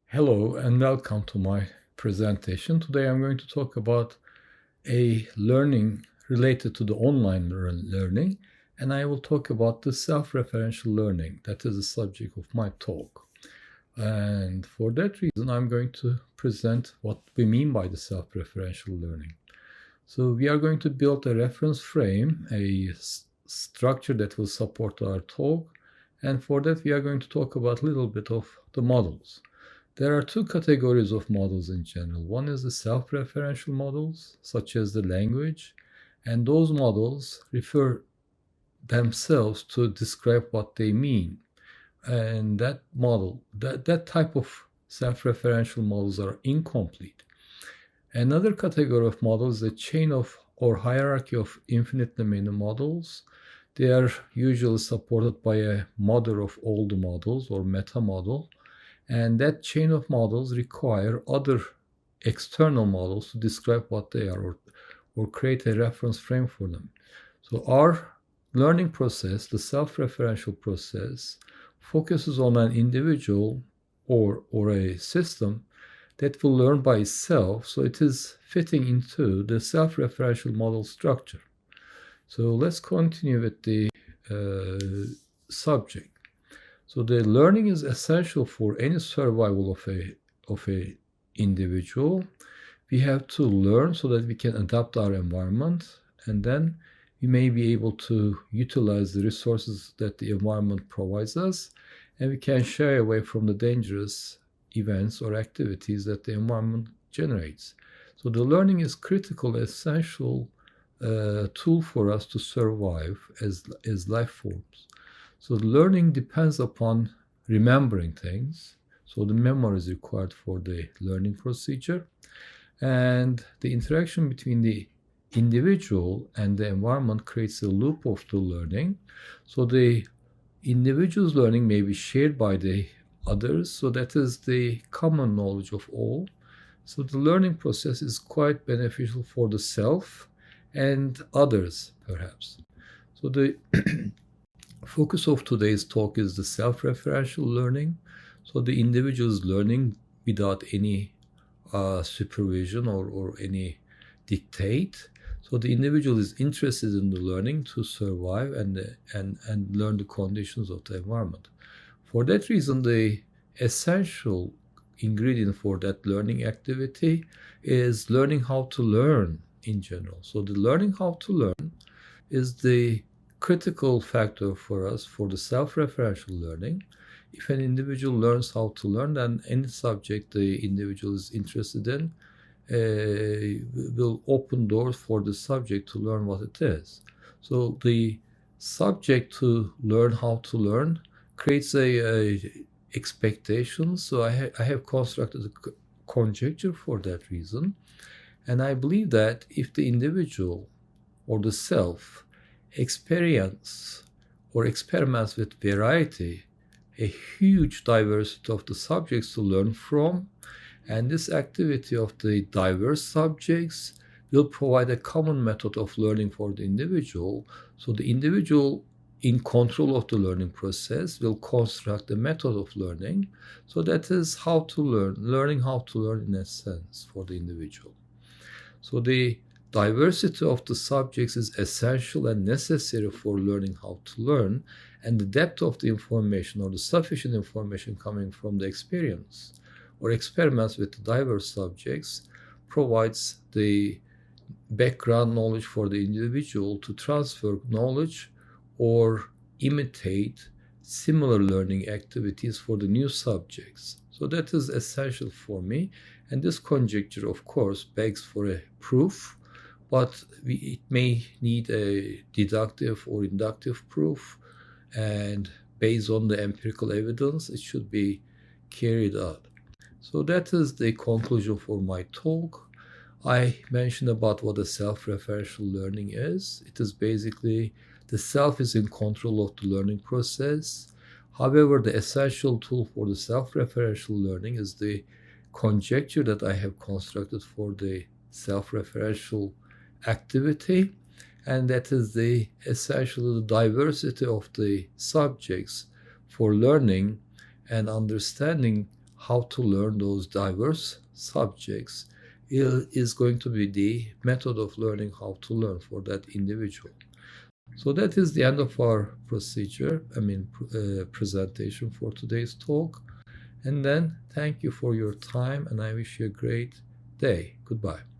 Hello and welcome to my presentation. Today I'm going to talk about a learning related to the online learning, and I will talk about the self-referential learning. That is the subject of my talk. And for that reason, I'm going to present what we mean by the self-referential learning. So we are going to build a reference frame, a structure that will support our talk. And for that, we are going to talk about a little bit of the models. There are two categories of models in general. One is the self-referential models, such as the language, and those models refer themselves to describe what they mean. And that model, that type of self-referential models are incomplete. Another category of models is a chain of or hierarchy of infinite domain models. They are usually supported by a mother of all the models or meta model. And that chain of models require other external models to describe what they are or create a reference frame for them. So our learning process, the self-referential process, focuses on an individual or a system that will learn by itself. So it is fitting into the self-referential model structure. So let's continue with the subject. So the learning is essential for any survival of a individual. We have to learn so that we can adapt our environment, and then we may be able to utilize the resources that the environment provides us, and we can shy away from the dangerous events or activities that the environment generates. So the learning is critical, essential tool for us to survive as life forms. So the learning depends upon remembering things. So the memory is required for the learning procedure. And the interaction between the individual and the environment creates a loop of the learning. So the individual's learning may be shared by the others. So that is the common knowledge of all. So the learning process is quite beneficial for the self and others, perhaps. So the focus of today's talk is the self-referential learning. So the individual is learning without any supervision or any dictate. So the individual is interested in the learning to survive and learn the conditions of the environment. For that reason, the essential ingredient for that learning activity is learning how to learn in general. So the learning how to learn is the critical factor for us for the self-referential learning. If an individual learns how to learn, then any subject the individual is interested in will open doors for the subject to learn what it is. So the subject to learn how to learn creates a expectation. So I have constructed a conjecture for that reason. And I believe that if the individual or the self experience or experiments with variety, a huge diversity of the subjects to learn from, and this activity of the diverse subjects will provide a common method of learning for the individual. So the individual in control of the learning process will construct the method of learning. So that is how to learn, learning how to learn in a sense for the individual. So the diversity of the subjects is essential and necessary for learning how to learn, and the depth of the information or the sufficient information coming from the experience or experiments with the diverse subjects provides the background knowledge for the individual to transfer knowledge or imitate similar learning activities for the new subjects. So that is essential for me, and this conjecture, of course, begs for a proof, but it may need a deductive or inductive proof, and based on the empirical evidence, it should be carried out. So that is the conclusion for my talk. I mentioned about what a self-referential learning is. It is basically the self is in control of the learning process. However, the essential tool for the self-referential learning is the conjecture that I have constructed for the self-referential activity, and that is the essentially the diversity of the subjects for learning and understanding how to learn those diverse subjects is going to be the method of learning how to learn for that individual. So that is the end of our procedure, presentation for today's talk. And then thank you for your time, and I wish you a great day. Goodbye.